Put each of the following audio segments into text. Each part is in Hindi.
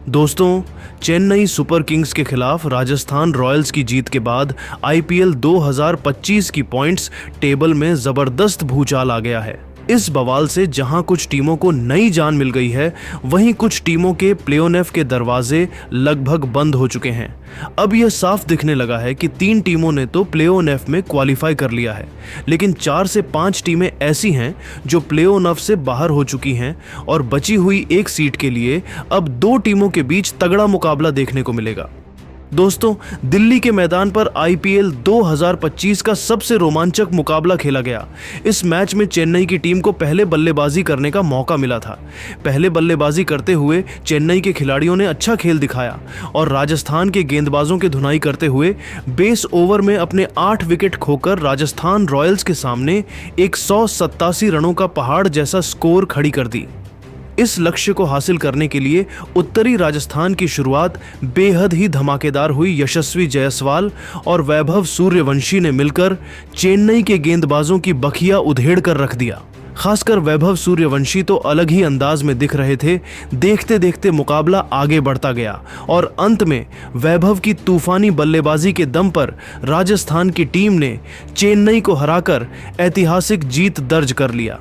दोस्तों, चेन्नई सुपर किंग्स के खिलाफ राजस्थान रॉयल्स की जीत के बाद आईपीएल 2025 की पॉइंट्स टेबल में जबरदस्त भूचाल आ गया है। इस बवाल से जहां कुछ टीमों को नई जान मिल गई है, वहीं कुछ टीमों के प्लेऑफ के दरवाजे लगभग बंद हो चुके हैं। अब यह साफ दिखने लगा है कि 3 टीमों ने तो प्लेऑफ में क्वालिफाई कर लिया है, लेकिन 4 से 5 टीमें ऐसी हैं जो प्लेऑफ से बाहर हो चुकी हैं और बची हुई एक सीट के लिए अब 2 टीमों के बीच तगड़ा मुकाबला देखने को मिलेगा। दोस्तों, दिल्ली के मैदान पर आईपीएल 2025 का सबसे रोमांचक मुकाबला खेला गया। इस मैच में चेन्नई की टीम को पहले बल्लेबाजी करने का मौका मिला था। पहले बल्लेबाजी करते हुए चेन्नई के खिलाड़ियों ने अच्छा खेल दिखाया और राजस्थान के गेंदबाजों की धुनाई करते हुए 20 ओवर में अपने 8 विकेट खोकर राजस्थान रॉयल्स के सामने 187 रनों का पहाड़ जैसा स्कोर खड़ी कर दी। इस लक्ष्य को हासिल करने के लिए उत्तरी राजस्थान की शुरुआत बेहद ही धमाकेदार हुई। यशस्वी जायसवाल और वैभव सूर्यवंशी ने मिलकर चेन्नई के गेंदबाजों की बखिया उधेड़ कर रख दिया। खासकर वैभव सूर्यवंशी तो अलग ही अंदाज में दिख रहे थे। देखते देखते मुकाबला आगे बढ़ता गया और अंत में वैभव की तूफानी बल्लेबाजी के दम पर राजस्थान की टीम ने चेन्नई को हराकर ऐतिहासिक जीत दर्ज कर लिया।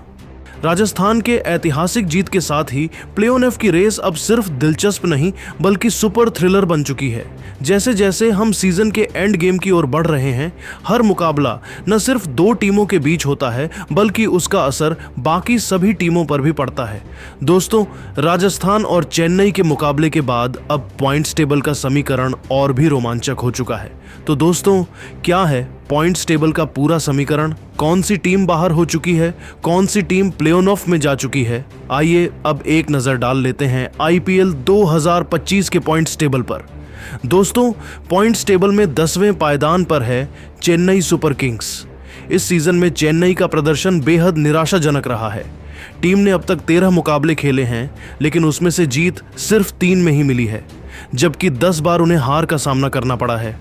राजस्थान के ऐतिहासिक जीत के साथ ही प्लेऑफ की रेस अब सिर्फ दिलचस्प नहीं बल्कि सुपर थ्रिलर बन चुकी है। जैसे जैसे हम सीजन के एंड गेम की ओर बढ़ रहे हैं, हर मुकाबला न सिर्फ 2 टीमों के बीच होता है बल्कि उसका असर बाकी सभी टीमों पर भी पड़ता है। दोस्तों, राजस्थान और चेन्नई के मुकाबले के बाद अब पॉइंट्स टेबल का समीकरण और भी रोमांचक हो चुका है। तो दोस्तों, क्या है पॉइंट्स टेबल का पूरा समीकरण? कौन सी टीम बाहर हो चुकी है, कौन सी टीम प्लेऑफ में जा चुकी है? आइए अब एक नजर डाल लेते हैं आईपीएल 2025 के पॉइंट्स टेबल पर। दोस्तों, पॉइंट्स टेबल में 10वें पायदान पर है चेन्नई सुपर किंग्स। इस सीजन में चेन्नई का प्रदर्शन बेहद निराशाजनक रहा है। टीम ने अब तक 13 मुकाबले खेले हैं, लेकिन उसमें से जीत सिर्फ 3 में ही मिली है, जबकि 10 बार उन्हें हार का सामना करना पड़ा है।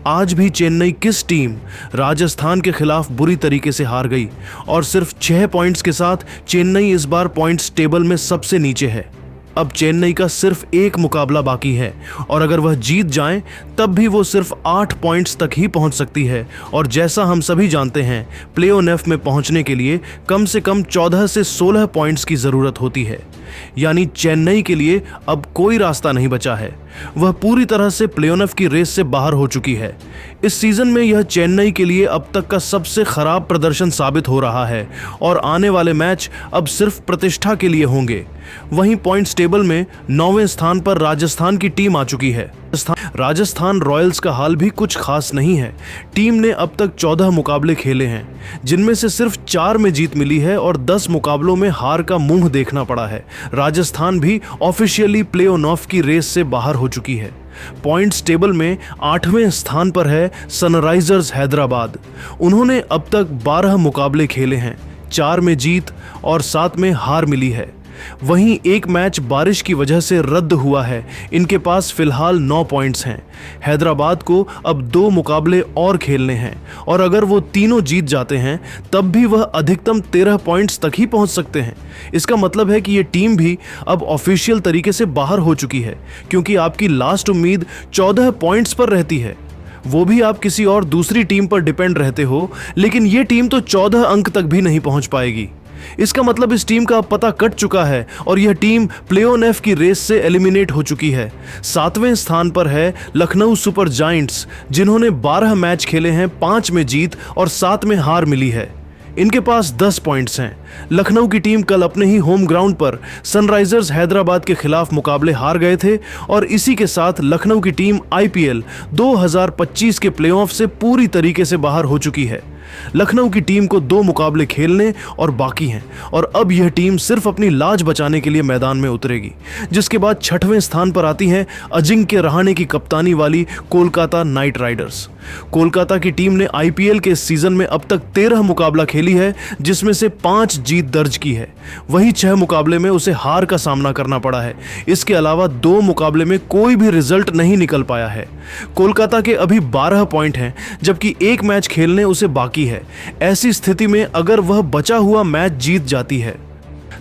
आज भी चेन्नई किस टीम राजस्थान के खिलाफ बुरी तरीके से हार गई और सिर्फ 6 पॉइंट्स के साथ चेन्नई इस बार पॉइंट्स टेबल में सबसे नीचे है। अब चेन्नई का सिर्फ एक मुकाबला बाकी है और अगर वह जीत जाए तब भी वो सिर्फ 8 पॉइंट्स तक ही पहुंच सकती है और जैसा हम सभी जानते हैं, प्लेऑफ में पहुंचने के लिए कम से कम 14 से 16 पॉइंट्स की जरूरत होती है। यानी चेन्नई के लिए अब कोई रास्ता नहीं बचा है। वह पूरी तरह से प्लेऑफ की रेस से बाहर हो चुकी है। इस सीजन में यह चेन्नई के लिए अब तक का सबसे खराब प्रदर्शन साबित हो रहा है और आने वाले मैच अब सिर्फ प्रतिष्ठा के लिए होंगे। वहीं पॉइंट्स टेबल में 9वें स्थान पर राजस्थान की टीम आ चुकी है। राजस्थान रॉयल्स का हाल भी कुछ खास नहीं है। टीम ने अब तक 14 मुकाबले खेले हैं, जिनमें से सिर्फ 4 में जीत मिली है और 10 मुकाबलों में हार का मुंह देखना पड़ा है। राजस्थान भी ऑफिशियली प्लेऑफ की रेस से बाहर हो चुकी है। पॉइंट्स टेबल में 8वें स्थान पर है सनराइजर्स हैदराबाद। उन्होंने अब तक 12 मुकाबले खेले हैं, 4 में जीत और 7 में हार मिली है। वहीं एक मैच बारिश की वजह से रद्द हुआ है। इनके पास फिलहाल 9 पॉइंट्स हैं। हैदराबाद को अब 2 मुकाबले और खेलने हैं और अगर वो तीनों जीत जाते हैं तब भी वह अधिकतम 13 पॉइंट्स तक ही पहुंच सकते हैं। इसका मतलब है कि ये टीम भी अब ऑफिशियल तरीके से बाहर हो चुकी है, क्योंकि आपकी लास्ट उम्मीद 14 पॉइंट्स पर रहती है। वो भी आप किसी और दूसरी टीम पर डिपेंड रहते हो, लेकिन ये टीम तो 14 अंक तक भी नहीं पहुंच पाएगी। इसका मतलब इस टीम का पता कट चुका है और यह टीम प्लेऑफ की रेस से एलिमिनेट हो चुकी है। 7वें स्थान पर है लखनऊ सुपर जायंट्स, जिन्होंने 12 मैच खेले हैं, 5 में जीत और 7 में हार मिली है। इनके पास 10 पॉइंट्स हैं। लखनऊ की टीम कल अपने ही होम ग्राउंड पर सनराइजर्स हैदराबाद के खिलाफ मुकाबले हार गए थे और इसी के साथ लखनऊ की टीम आईपीएल 2025 के प्लेऑफ से पूरी तरीके से बाहर हो चुकी है। लखनऊ की टीम को 2 मुकाबले खेलने और बाकी हैं और अब यह टीम सिर्फ अपनी लाज बचाने के लिए मैदान में उतरेगी। जिसके बाद 6वें स्थान पर आती है अजिंक्य रहाणे की कप्तानी वाली कोलकाता नाइट राइडर्स। कोलकाता की टीम ने आईपीएल के सीजन में अब तक 13 मुकाबला खेली है, जिसमें से 5 जीत दर्ज की है। वहीं 6 मुकाबले में उसे हार का सामना करना पड़ा है। इसके अलावा 2 मुकाबले में कोई भी रिजल्ट नहीं निकल पाया है। कोलकाता के अभी 12 पॉइंट हैं, जबकि 1 मैच खेलने उसे बाकी है। ऐसी स्थिति में अगर वह बचा हुआ मैच जीत जाती है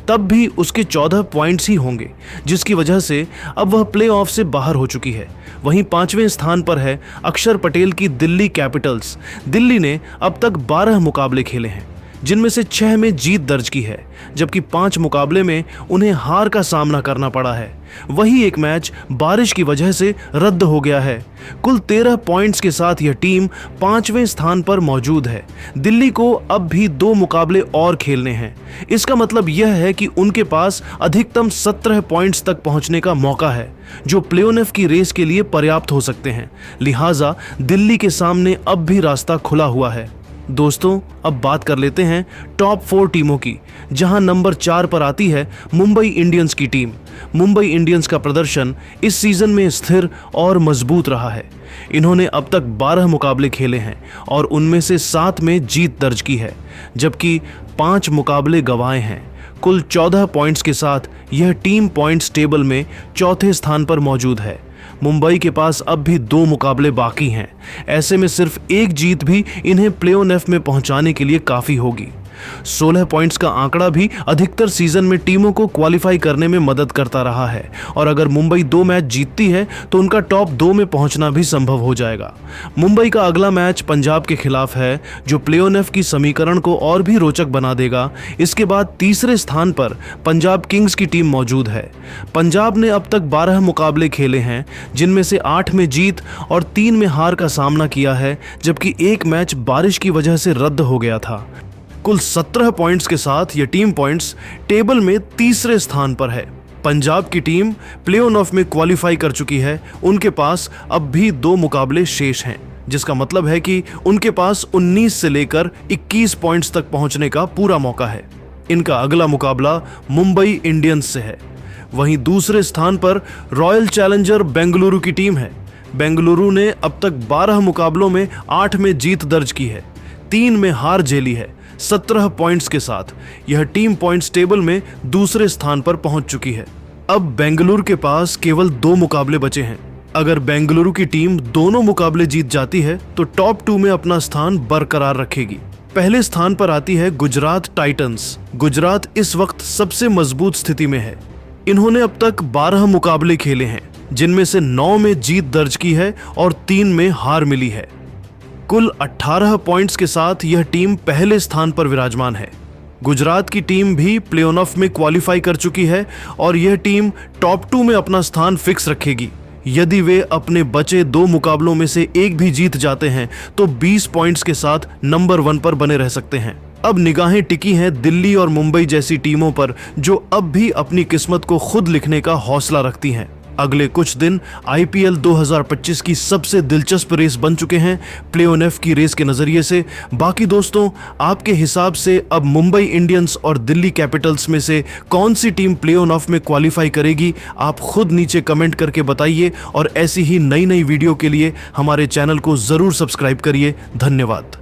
तब भी उसके 14 पॉइंट्स ही होंगे, जिसकी वजह से अब वह प्लेऑफ से बाहर हो चुकी है। वहीं 5वें स्थान पर है अक्षर पटेल की दिल्ली कैपिटल्स। दिल्ली ने अब तक 12 मुकाबले खेले हैं, जिनमें से 6 में जीत दर्ज की है, जबकि 5 मुकाबले में उन्हें हार का सामना करना पड़ा है। वही एक मैच बारिश की वजह से रद्द हो गया है। कुल 13 पॉइंट्स के साथ यह टीम 5वें स्थान पर मौजूद है। दिल्ली को अब भी 2 मुकाबले और खेलने हैं। इसका मतलब यह है कि उनके पास अधिकतम 17 पॉइंट्स तक पहुंचने का मौका है, जो प्लेऑफ की रेस के लिए पर्याप्त हो सकते हैं। लिहाजा दिल्ली के सामने अब भी रास्ता खुला हुआ है। दोस्तों, अब बात कर लेते हैं टॉप 4 टीमों की, जहां नंबर 4 पर आती है मुंबई इंडियंस की टीम। मुंबई इंडियंस का प्रदर्शन इस सीजन में स्थिर और मजबूत रहा है। इन्होंने अब तक 12 मुकाबले खेले हैं और उनमें से 7 में जीत दर्ज की है, जबकि 5 मुकाबले गंवाए हैं। कुल 14 पॉइंट्स के साथ यह टीम पॉइंट्स टेबल में 4थे स्थान पर मौजूद है। मुंबई के पास अब भी 2 मुकाबले बाकी हैं। ऐसे में सिर्फ एक जीत भी इन्हें प्लेऑफ में पहुंचाने के लिए काफी होगी। 16 पॉइंट्स का आंकड़ा भी अधिकतर सीजन में टीमों को क्वालिफाई करने में मदद करता रहा है, और अगर मुंबई 2 मैच जीतती है तो उनका टॉप 2 में पहुंचना भी संभव हो जाएगा। मुंबई का अगला मैच पंजाब के खिलाफ है, जो प्लेऑफ की समीकरण को और भी रोचक बना देगा। इसके बाद तीसरे स्थान पर पंजाब किंग्स की टीम मौजूद है। पंजाब ने अब तक 12 मुकाबले खेले हैं, जिनमें से 8 में जीत और 3 में हार का सामना किया है, जबकि एक मैच बारिश की वजह से रद्द हो गया था। कुल 17 पॉइंट्स के साथ यह टीम पॉइंट्स टेबल में तीसरे स्थान पर है। पंजाब की टीम प्लेऑफ में क्वालिफाई कर चुकी है। उनके पास अब भी 2 मुकाबले शेष हैं, जिसका मतलब है कि उनके पास 19 से लेकर 21 पॉइंट्स तक पहुंचने का पूरा मौका है। इनका अगला मुकाबला मुंबई इंडियंस से है। वहीं दूसरे स्थान पर रॉयल चैलेंजर बेंगलुरु की टीम है। बेंगलुरु ने अब तक 12 मुकाबलों में 8 में जीत दर्ज की है, 3 में हार झेली है। 17 पॉइंट्स के साथ यह टीम पॉइंट्स टेबल में दूसरे स्थान पर पहुंच चुकी है। अब बेंगलुरु के पास केवल 2 मुकाबले बचे हैं। अगर बेंगलुरु की टीम दोनों मुकाबले जीत जाती है तो टॉप 2 में अपना स्थान बरकरार रखेगी। पहले स्थान पर आती है गुजरात टाइटंस। गुजरात इस वक्त सबसे मजबूत स्थिति में है। इन्होंने अब तक 12 मुकाबले खेले हैं, जिनमें से 9 में जीत दर्ज की है और 3 में हार मिली है। कुल 18 पॉइंट्स के साथ यह टीम पहले स्थान पर विराजमान है। गुजरात की टीम भी प्लेऑफ में क्वालिफाई कर चुकी है और यह टीम टॉप 2 में अपना स्थान फिक्स रखेगी। यदि वे अपने बचे 2 मुकाबलों में से एक भी जीत जाते हैं तो 20 पॉइंट्स के साथ नंबर 1 पर बने रह सकते हैं। अब निगाहें टिकी हैं दिल्ली और मुंबई जैसी टीमों पर, जो अब भी अपनी किस्मत को खुद लिखने का हौसला रखती हैं। अगले कुछ दिन आईपीएल 2025 की सबसे दिलचस्प रेस बन चुके हैं प्लेऑफ की रेस के नजरिए से। बाकी दोस्तों, आपके हिसाब से अब मुंबई इंडियंस और दिल्ली कैपिटल्स में से कौन सी टीम प्लेऑफ में क्वालिफाई करेगी, आप खुद नीचे कमेंट करके बताइए। और ऐसी ही नई वीडियो के लिए हमारे चैनल को जरूर सब्सक्राइब करिए। धन्यवाद।